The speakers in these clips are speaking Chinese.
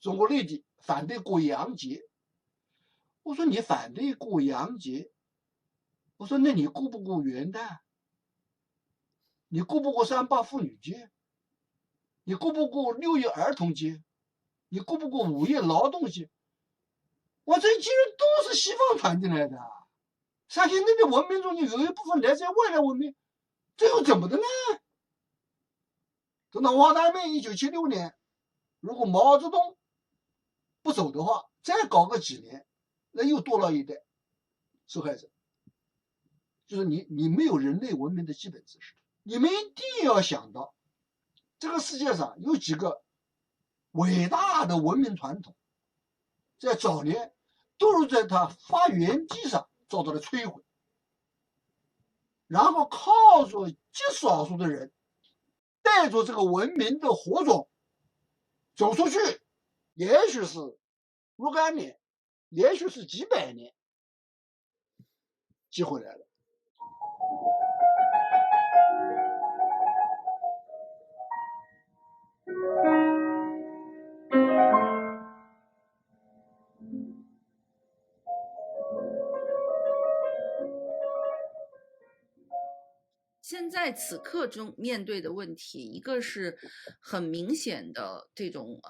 中国内地反对过洋节。我说你反对过洋节，我说那你过不过元旦？你过不过3·8妇女节？你过不过6月儿童节？你过不过5月劳动节？我这些人都是西方传进来的，像现在的文明中有一部分来自外来文明，这又怎么的呢？等到王大妹1976年，如果毛泽东不走的话，再搞个几年，那又多了一代受害者。就是你没有人类文明的基本知识，你们一定要想到，这个世界上有几个伟大的文明传统，在早年都是在它发源地上遭到了摧毁，然后靠着极少数的人带着这个文明的火种走出去，也许是若干年，也许是几百年，机会来了。现在此刻中面对的问题，一个是很明显的这种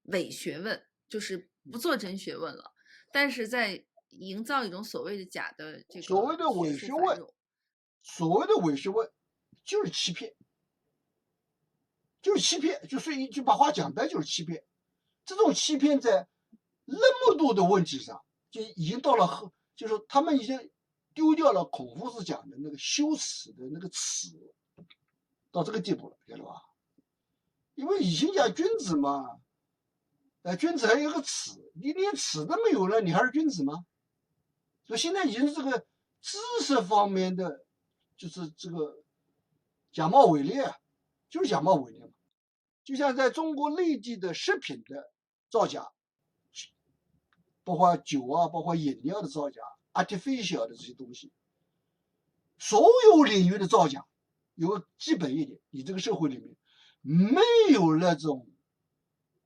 伪学问，就是不做真学问了，但是在营造一种所谓的假的这个所谓的伪学问，所谓的伪学问就是欺骗，就是欺骗，就是一句把话讲白就是欺骗。这种欺骗在那么多的问题上，就已经到了就是他们已经丢掉了孔夫子讲的那个羞耻的那个耻，到这个地步了，晓得吧？因为以前讲君子嘛，君子还有个耻，你连耻都没有了，你还是君子吗？所以现在已经是这个知识方面的，就是这个假冒伪劣啊，就是假冒伪劣嘛。就像在中国内地的食品的造假，包括酒啊，包括饮料的造假 ，artificial 的这些东西，所有领域的造假，有个基本一点，你这个社会里面没有那种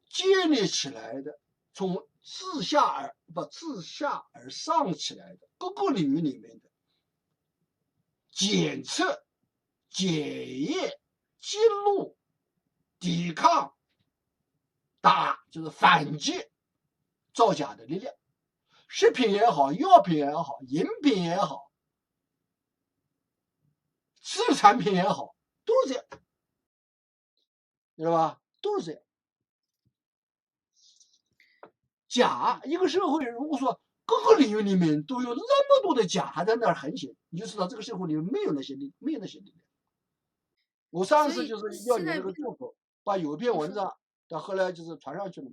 建立起来的，从自下而上起来的各个领域里面的检测、检验、记录、抵抗、就是反击造假的力量。食品也好，药品也好，饮品也好，知识产品也好，都是这样，知道吧？都是这样。假，一个社会如果说各个领域里面都有那么多的假还在那儿横行，你就知道这个社会里面没有那些力量。我上次就是要你那个助手把有一篇文章，到后来就是传上去了，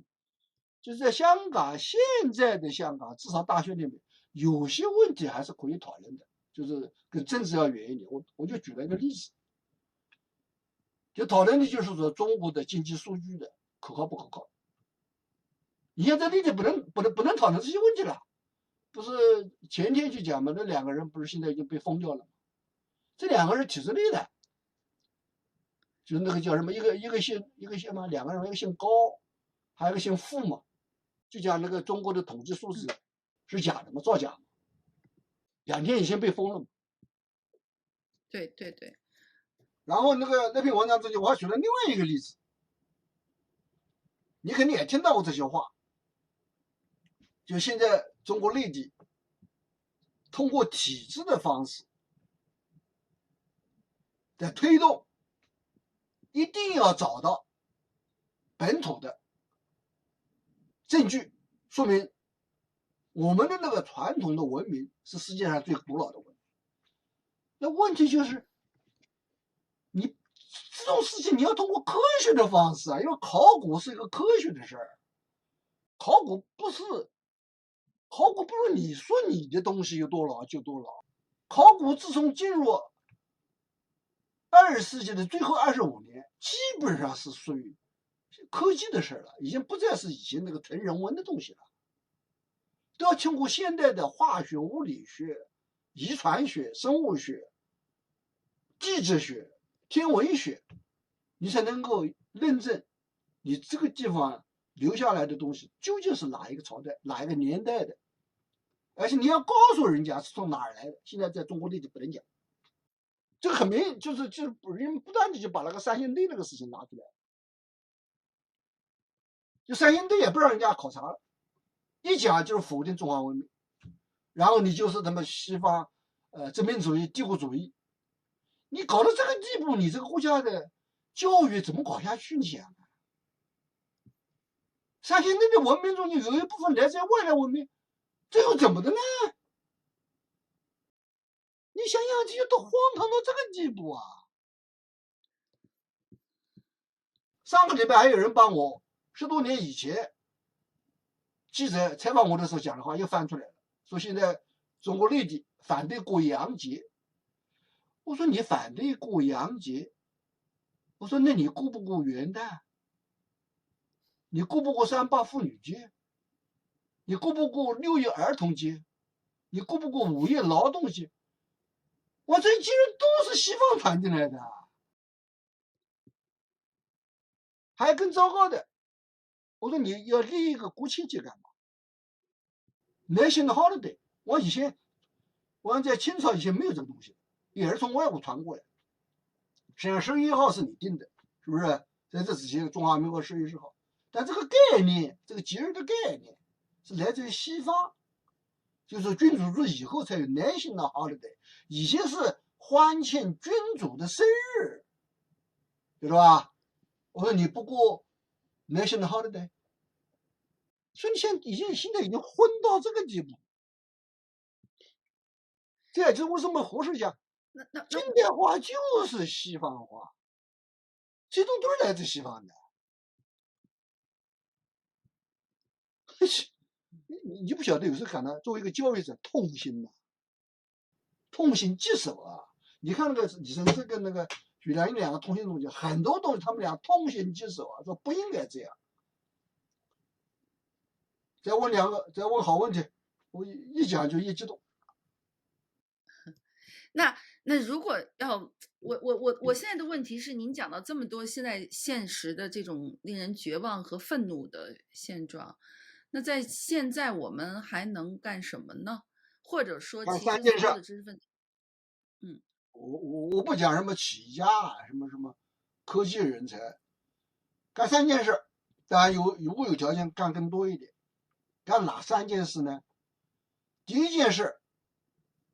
就是在香港，现在的香港至少大学里面有些问题还是可以讨论的，就是跟政治要远一点。我就举了一个例子，就讨论的就是说中国的经济数据的可靠不可靠。你现在例子不能讨论这些问题了，不是前天去讲嘛？那2个人不是现在已经被封掉了吗？这2个人体制内的，就是那个叫什么，一个姓嘛，2个人，一个姓高，还有一个姓傅嘛，就讲那个中国的统计数字是假的嘛，造假嘛，2天以前被封了嘛。对对对。然后那篇文章之前，我还举了另外一个例子，你肯定也听到过这些话。就现在中国内地通过体制的方式在推动，一定要找到本土的证据，说明我们的那个传统的文明是世界上最古老的文明。那问题就是，你这种事情你要通过科学的方式啊，因为考古是一个科学的事儿，考古不是你说你的东西有多老就多老，考古自从进入20世纪的最后25年，基本上是属于科技的事了，已经不再是以前那个纯人文的东西了，都要经过现代的化学、物理学、遗传学、生物学、地质学、天文学，你才能够认证你这个地方留下来的东西究竟是哪一个朝代、哪一个年代的，而且你要告诉人家是从哪儿来的。现在在中国内地不能讲，这个很明，就是人不断的就把那个三星堆那个事情拿出来，就三星堆也不让人家考察了，一讲就是否定中华文明，然后你就是他妈西方殖民主义、帝国主义，你搞到这个地步，你这个国家的教育怎么搞下去？你想？三星堆的文明中有一部分来自于外来文明，这又怎么的呢？你想想，这就都荒唐到这个地步啊！上个礼拜还有人帮我10多年以前记者采访我的时候讲的话又翻出来了，说现在中国内地反对过洋节。我说你反对过洋节，我说那你过不过元旦？你过不过3·8妇女节？你过不过6月儿童节？你过不过5月劳动节？我这些人都是西方传进来的。还更糟糕的，我说你要立一个国庆节干嘛 ？National Holiday， 我在清朝以前没有这个东西，也是从外国传过来。实际上11月1号是你定的，是不是？在这之前，中华民国10月10号，但这个概念，这个节日的概念是来自于西方，就是君主制以后才有 National Holiday， 以前是欢庆君主的生日，对吧？我说你不过 National Holiday， 所以你现在已经混到这个地步。这也就是为什么胡适讲，近代化就是西方化，这种都是来自西方的。你不晓得，有时候感到作为一个教育者痛心呐，痛心疾首啊！你看那个李承志跟那个许良英两个通信中间，很多东西他们俩痛心疾首啊，说不应该这样。再问好问题，我一讲就一激动。那如果要我现在的问题是，您讲到这么多现在现实的这种令人绝望和愤怒的现状，那在现在我们还能干什么呢？或者说，其实所有的知识分子，我不讲什么企业家啊，什么科技人才，干3件事，当然如果有条件干更多一点。干哪3件事呢？第一件事，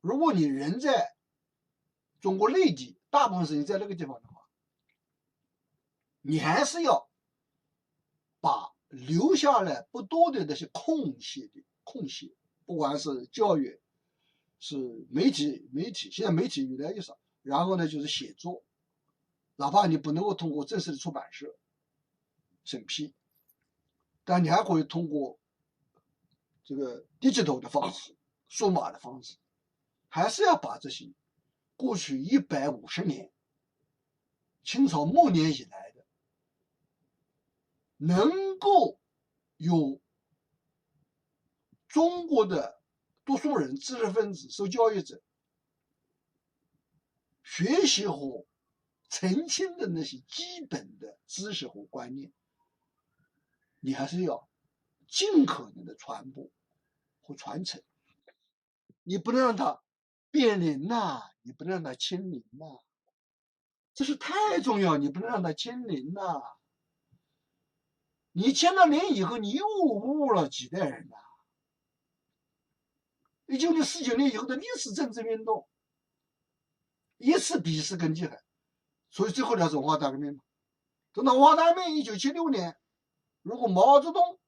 如果你人在中国内地，大部分时间在那个地方的话，你还是要把留下来不多的那些空隙，不管是教育，是媒体，现在媒体越来越少。然后呢，就是写作，哪怕你不能够通过正式的出版社审批，但你还可以通过这个 digital 的方式，数码的方式，还是要把这些过去150年清朝末年以来的能够有中国的读书人、知识分子、受教育者学习和澄清的那些基本的知识和观念，你还是要尽可能的传播和传承。你不能让它变零呐，你不能让它清零呐，这是太重要，你不能让它清零呐。你清了零以后，你又误了几代人呐。1949年以后的历史政治运动，一次比一次更厉害，所以最后的是文化大革命嘛。等到文化大革命1976年，如果毛泽东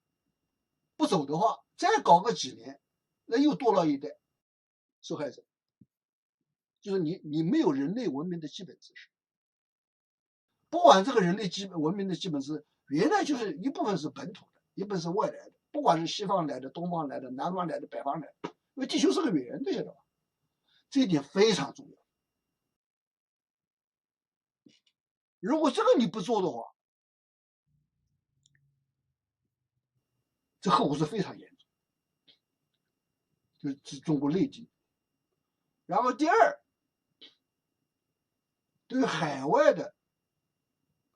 不走的话，再搞个几年，那又多了一代受害者。就是你没有人类文明的基本知识，不管这个人类文明的基本知识，原来就是一部分是本土的，一部分是外来的，不管是西方来的、东方来的、南方来的、北方来的，因为地球是个圆的，晓得吧？这一点非常重要。如果这个你不做的话，这后果是非常严重，就是中国内地。然后第二，对于海外的，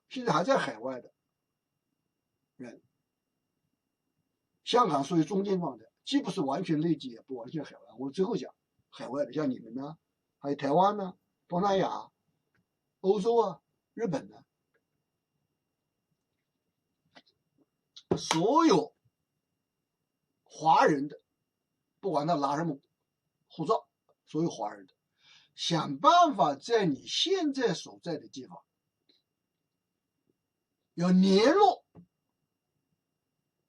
现在还在海外的人，香港属于中间状态，既不是完全内地，也不完全海外。我最后讲海外的，像你们呢，还有台湾呢、东南亚、欧洲啊、日本呢，所有华人的，不管他拿什么护照，所有华人的，想办法在你现在所在的地方要联络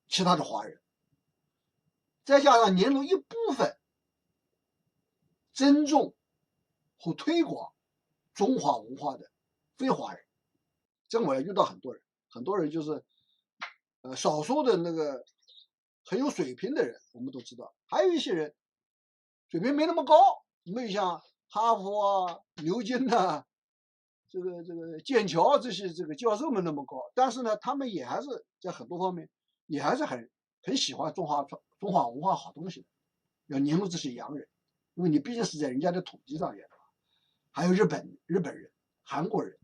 其他的华人，再加上联络一部分尊重和推广中华文化的非华人。这我也遇到很多人，很多人就是少数的那个很有水平的人，我们都知道，还有一些人水平没那么高，没有像哈佛啊、牛津呐、这个剑桥这些这个教授们那么高，但是呢，他们也还是在很多方面也还是很喜欢中华文化好东西的，要联络这些洋人，因为你毕竟是在人家的土地上面的。还有日本人、韩国人，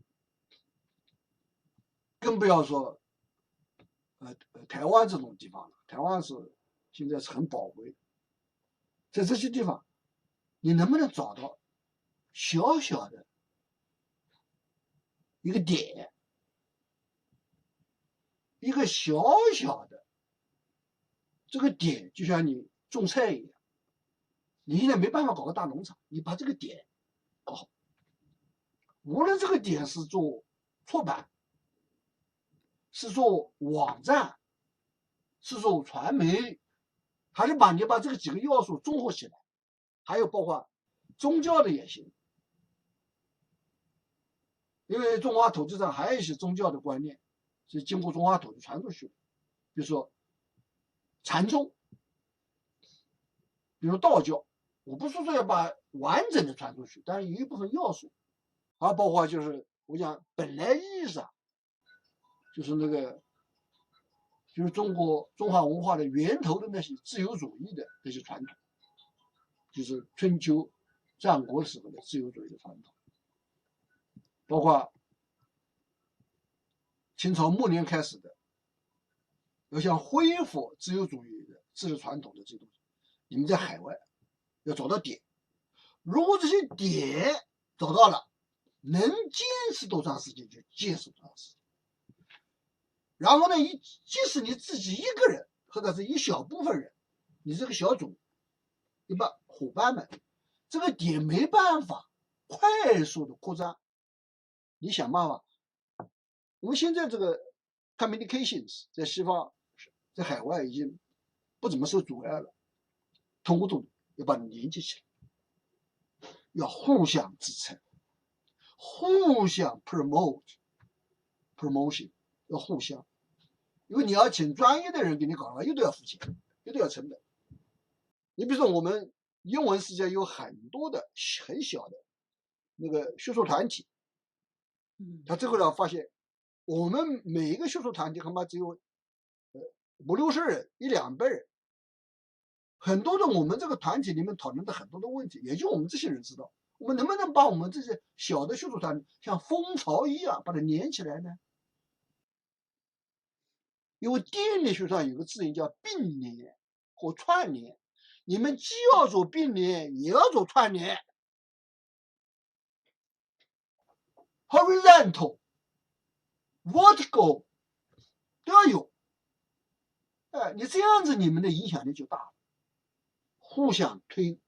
更不要说台湾这种地方了。台湾现在是很宝贵的，在这些地方，你能不能找到小小的一个点，一个小小的这个点，就像你种菜一样，你现在没办法搞个大农场，你把这个点搞好。无论这个点是做出版，是做网站，是做传媒，还是你把这个几个要素综合起来，还有包括宗教的也行。因为中华土地上还有一些宗教的观念是经过中华土地传出去的，比如说禅宗，比如道教。我不是说要把完整的传出去，但是有一部分要素，还包括就是我讲本来意义上就是就是中华文化的源头的那些自由主义的那些传统，就是春秋战国时候的自由主义的传统，包括清朝末年开始的要想恢复自由主义的知识传统的这些东西，你们在海外要找到点。如果这些点找到了，能坚持多长时间就坚持多长时间。然后呢，即使你自己一个人或者是一小部分人，你这个小组一帮伙伴们，这个点没办法快速的扩张，你想办法。因为现在这个 communications 在西方，在海外已经不怎么受阻碍了，通过要把你连接起来，要互相支撑，互相 promotion， 要互相。因为你要请专业的人给你搞的话，又都要付钱，又都要成本。你比如说我们英文世界有很多的很小的那个学术团体，他最后呢发现，我们每一个学术团体恐怕只有50-60人，100-200人，很多的我们这个团体里面讨论的很多的问题，也就我们这些人知道。我们能不能把我们这些小的学术团体像蜂巢一样把它连起来呢？因为电力学上有个字眼叫并联或串联，你们既要做并联，也要做串联 ，horizontal、vertical 都要有。你这样子，你们的影响力就大了。互相推，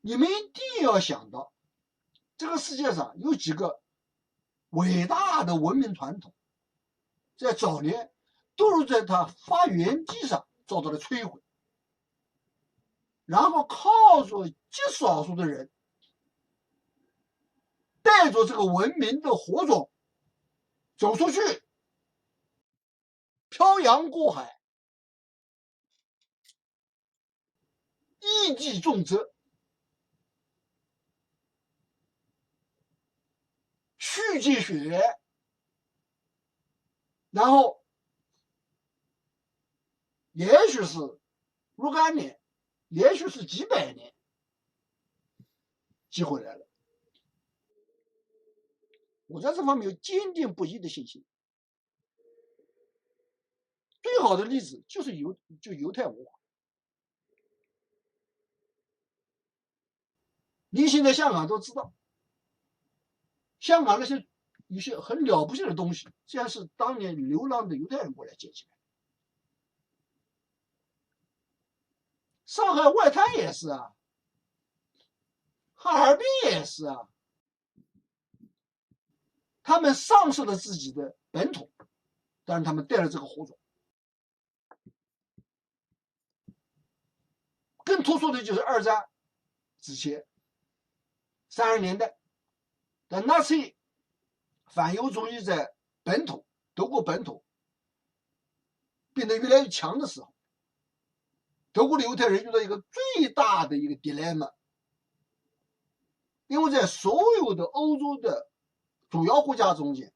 你们一定要想到，这个世界上有几个伟大的文明传统，在早年都是在它发源地上遭到了摧毁，然后靠着极少数的人带着这个文明的火种走出去，漂洋过海，一骑重车，续积血缘，然后也许是若干年，也许是几百年，积回来了。我在这方面有坚定不移的信心。最好的例子就是犹太文化。你现在香港都知道，香港那些一些很了不起的东西，这样是当年流浪的犹太人过来建起来的。上海外滩也是啊，哈尔滨也是啊，他们丧失了自己的本土，但是他们带了这个火种。更突出的就是二战之前30年代，当纳粹反犹主义在本土德国本土变得越来越强的时候，德国的犹太人遇到一个最大的一个 dilemma， 因为在所有的欧洲的主要国家中间，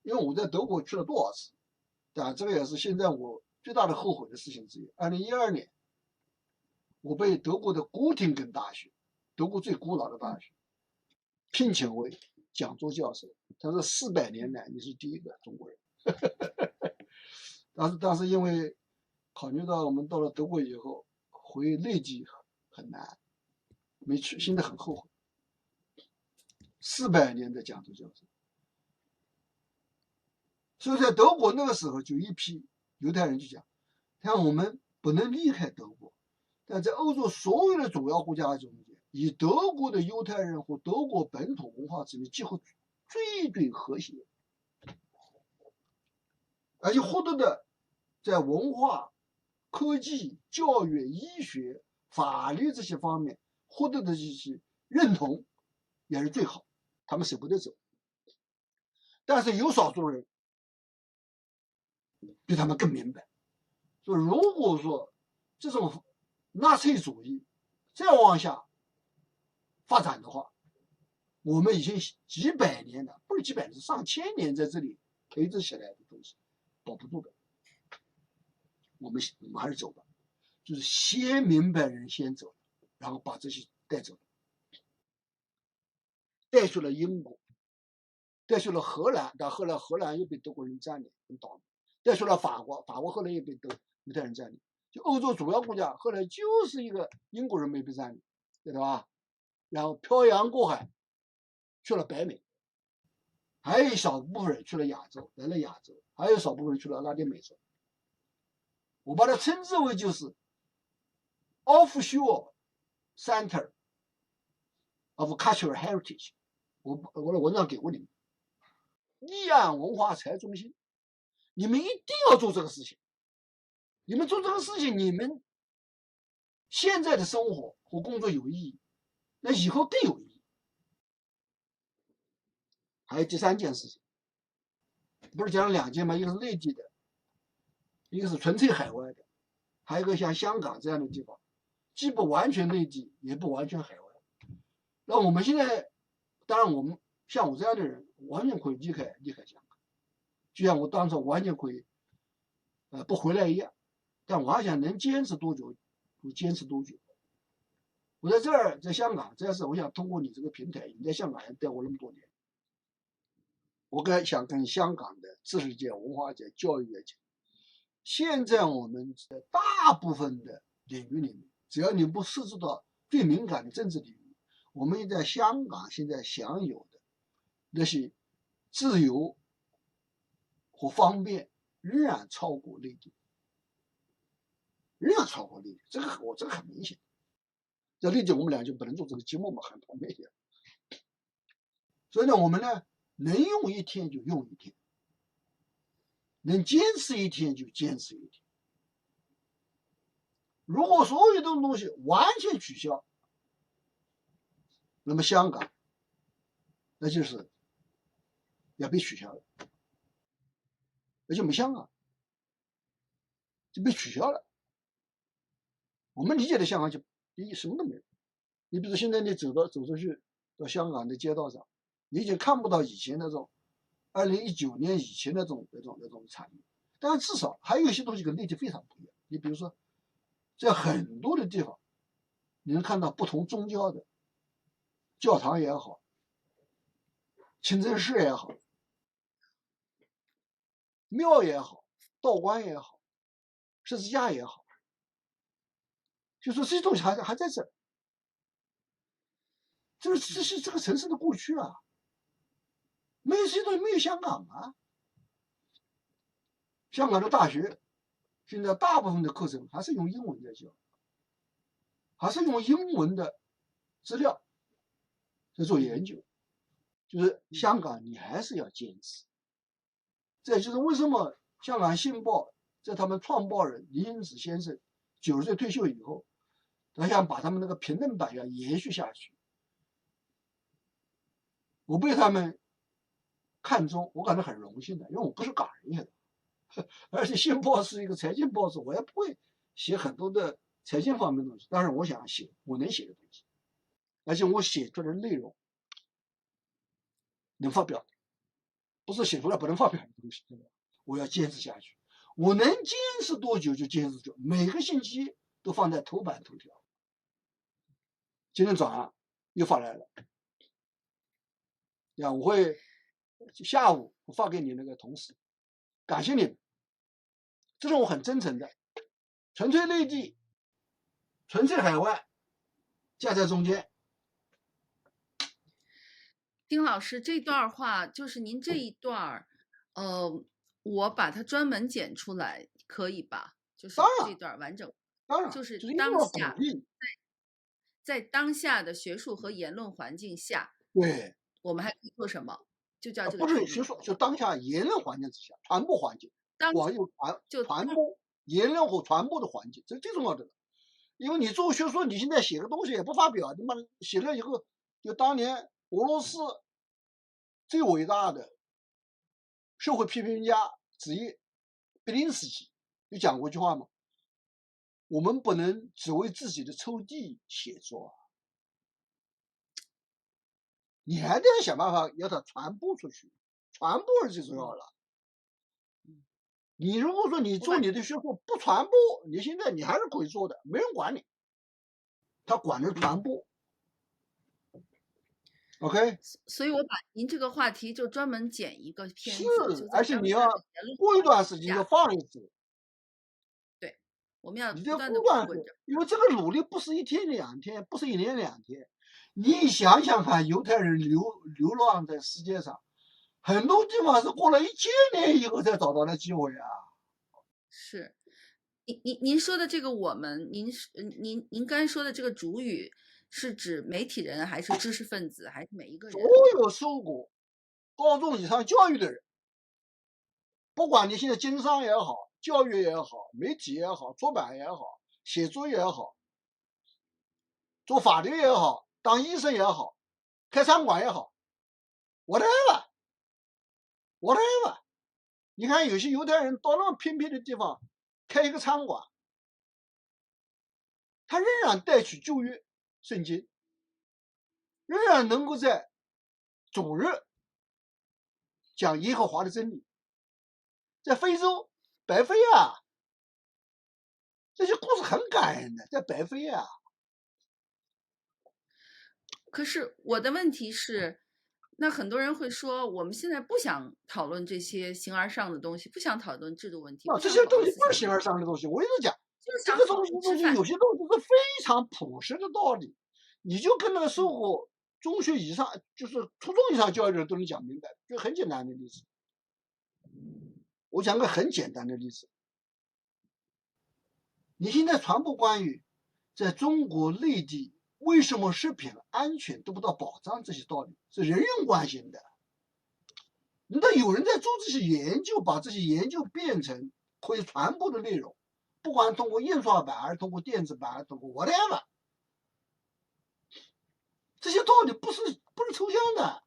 因为我在德国去了多少次，这个也是现在我最大的后悔的事情之一。2012年，我被德国的古廷根大学，德国最古老的大学，聘请为讲座教授。他说400年来你是第一个中国人。当时因为考虑到我们到了德国以后回内地很难，没去，现在很后悔。400年的讲座教授，所以在德国那个时候就一批犹太人就讲，像我们不能离开德国，但在欧洲所有的主要国家中间，以德国的犹太人和德国本土文化之间几乎最和谐，而且获得的在文化、科技、教育、医学、法律这些方面获得的这些认同也是最好，他们舍不得走。但是有少数人比他们更明白，说如果说这种纳粹主义再往下发展的话，我们已经几百年了，不是几百年，是上千年在这里培植起来的东西保不住的。我们还是走吧，就是先明白人先走，然后把这些带走，带去了英国，带去了荷兰，但后来荷兰又被德国人占领，很倒霉。带去了法国，法国后来又被犹太人占领。就欧洲主要国家后来就是一个英国人没被占领，对吧？然后漂洋过海去了北美，还有一小部分人去了亚洲，来了亚洲，还有少部分人去了拉丁美洲。我把它称之为就是 offshore center of cultural heritage。我的文章给过你们，离岸文化财中心，你们一定要做这个事情。你们做这个事情，你们现在的生活和工作有意义，那以后更有意义。还有第3件事情，不是讲了2件吗？一个是内地的，一个是纯粹海外的，还有一个像香港这样的地方，既不完全内地，也不完全海外。那我们现在，当然我们像我这样的人，完全可以离开香港，就像我当初完全可以，不回来一样。但我还想能坚持多久就坚持多久。我在这儿，在香港，这是我想通过你这个平台，你在香港也待过那么多年，我想跟香港的知识界、文化界、教育界讲，现在我们在大部分的领域里面，只要你不涉及到最敏感的政治领域，我们在香港现在享有的那些自由和方便，仍然超过内地，仍然超过内地，这个很明显。在内地我们俩就不能做这个节目嘛，很明显。所以呢，我们呢能用一天就用一天，能坚持一天就坚持一天。如果所有这种东西完全取消，那么香港那就是要被取消了，那就没香港，就被取消了。我们理解的香港就什么都没有。你比如说现在你走出去到香港的街道上，你已经看不到以前那种2019年以前那种产业，但是至少还有一些东西跟内地非常不一样。你比如说，在很多的地方，你能看到不同宗教的教堂也好，清真寺也好，庙也好，道观也好，十字架也好，就说这些东西还在这儿，这是这个城市的过去啊，没有这些东西，没有香港啊。香港的大学现在大部分的课程还是用英文在教，还是用英文的资料在做研究，就是香港你还是要坚持。这就是为什么香港信报在他们创办人林行止先生90岁退休以后，他想把他们那个平等版要延续下去。我被他们看中，我感到很荣幸的，因为我不是港人也，而且信报是一个财经报纸，我也不会写很多的财经方面的东西，但是我想写我能写的东西，而且我写出来的内容能发表，不是写出来不能发表的东西，对吧？我要坚持下去，我能坚持多久就坚持多久，每个星期都放在头版头条。今天早上又发来了，呀，我会下午我发给你那个同事，感谢你们，这是我很真诚的，纯粹内地，纯粹海外，夹在中间。丁老师这段话就是您这一段我把它专门剪出来，可以吧？就是这段完整，当然就是就是当下鼓在当下的学术和言论环境下，对，我们还可以做什么？就叫这个不是题目学术，就当下言论环境之下，传播环境，当广有传播言论和传播的环境，这是最重要的。因为你做学术，你现在写个东西也不发表，他妈写了以后，就当年俄罗斯最伟大的社会批评家之一别林斯基就讲过一句话嘛：我们不能只为自己的抽屉写作，你还得想办法要它传播出去，传播是最重要的。你如果说你做你的学术不传播，你现在你还是可以做的，没人管你，他管的传播。OK，所以我把您这个话题就专门剪一个片子，而且你要过一段时间就放一次。对，我们要你这不断的因为这个努力不是一天两天，不是1年2天。你想想看，犹太人流浪在世界上，很多地方是过了1000年以后才找到的机会啊。是，您说的这个我们，您刚才说的这个主语是指媒体人还是知识分子还是每一个人？所有受过高中以上教育的人，不管你现在经商也好，教育也好，媒体也好，出版也好，写作也好，做法律也好，当医生也好，开餐馆也好，whatever，你看有些犹太人到那么偏僻的地方开一个餐馆，他仍然带取旧约圣经，仍然能够在主日讲耶和华的真理。在非洲北非啊，这些故事很感人的，在北非啊。可是我的问题是，那很多人会说，我们现在不想讨论这些形而上的东西，不想讨论制度问题。这些东西不是形而上的东西，我一直讲，这个东西有些东西是非常朴实的道理，你就跟那个受过中学以上，就是初中以上教育的人都能讲明白，就很简单的例子。我讲个很简单的例子，你现在传播关于在中国内地为什么食品安全得不到保障这些道理，是人人关心的。那有人在做这些研究，把这些研究变成可以传播的内容，不管通过印刷版，还是通过电子版，还是通过 whatever， 这些道理不是抽象的。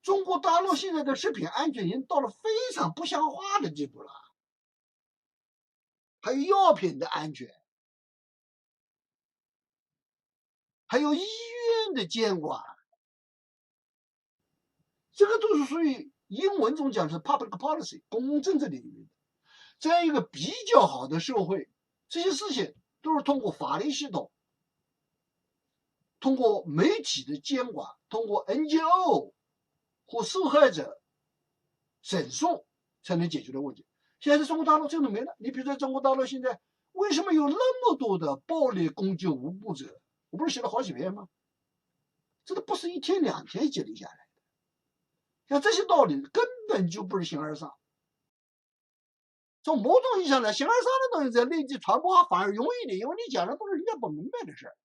中国大陆现在的食品安全已经到了非常不像话的地步了，还有药品的安全，还有医院的监管，这个都是属于英文中讲是 public policy 公共政策领域的。在一个比较好的社会，这些事情都是通过法律系统，通过媒体的监管，通过 NGO 或受害者审诉才能解决的问题。现在在中国大陆这都没了。你比如说中国大陆现在为什么有那么多的暴力攻击无辜者？我不是写了好几篇吗？这都不是一天两天积累下来的。像这些道理根本就不是形而上。从某种意义上来，形而上的东西在内地传播反而容易一点，因为你讲的都是人家不明白的事儿。